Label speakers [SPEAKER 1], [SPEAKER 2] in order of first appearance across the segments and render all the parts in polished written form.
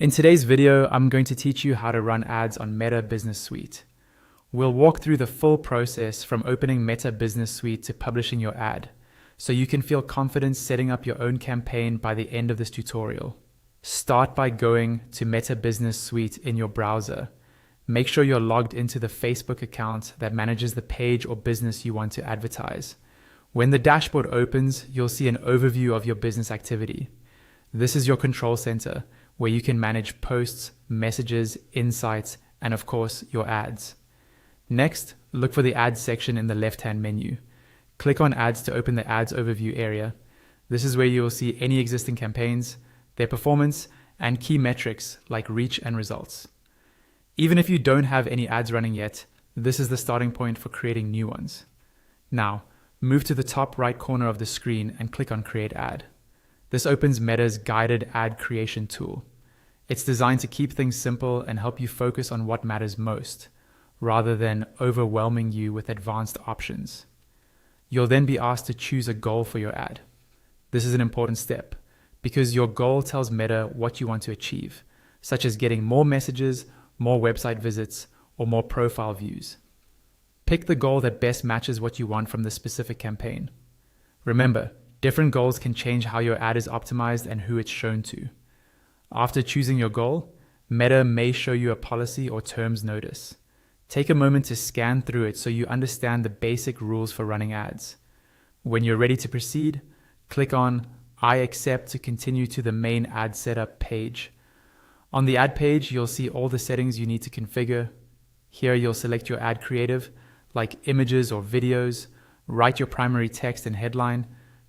[SPEAKER 1] In today's video, I'm going to teach you how to run ads on Meta Business Suite. We'll walk through the full process from opening Meta Business Suite to publishing your ad, so you can feel confident setting up your own campaign by the end of this tutorial. Start by going to Meta Business Suite in your browser. Make sure you're logged into the Facebook account that manages the page or business you want to advertise. When the dashboard opens, you'll see an overview of your business activity. This is your control center, where you can manage posts, messages, insights, and of course, your ads. Next, look for the ads section in the left-hand menu. Click on ads to open the ads overview area. This is where you will see any existing campaigns, their performance, and key metrics like reach and results. Even if you don't have any ads running yet, this is the starting point for creating new ones. Now, move to the top right corner of the screen and click on Create Ad. This opens Meta's guided ad creation tool. It's designed to keep things simple and help you focus on what matters most, rather than overwhelming you with advanced options. You'll then be asked to choose a goal for your ad. This is an important step because your goal tells Meta what you want to achieve, such as getting more messages, more website visits, or more profile views. Pick the goal that best matches what you want from the specific campaign. Remember, different goals can change how your ad is optimized and who it's shown to. After choosing your goal, Meta may show you a policy or terms notice. Take a moment to scan through it so you understand the basic rules for running ads. When you're ready to proceed, click on I accept to continue to the main ad setup page. On the ad page, you'll see all the settings you need to configure. Here you'll select your ad creative, like images or videos, write your primary text and headline,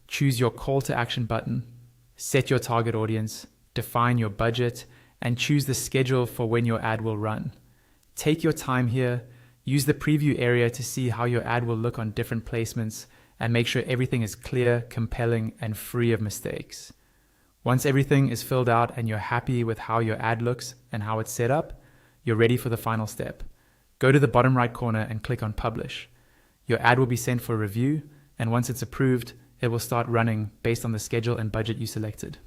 [SPEAKER 1] choose your call to action button, set your target audience, define your budget, and choose the schedule for when your ad will run. Take your time here, use the preview area to see how your ad will look on different placements, and make sure everything is clear, compelling, and free of mistakes. Once everything is filled out and you're happy with how your ad looks and how it's set up, you're ready for the final step. Go to the bottom right corner and click on Publish. Your ad will be sent for review, and once it's approved, it will start running based on the schedule and budget you selected.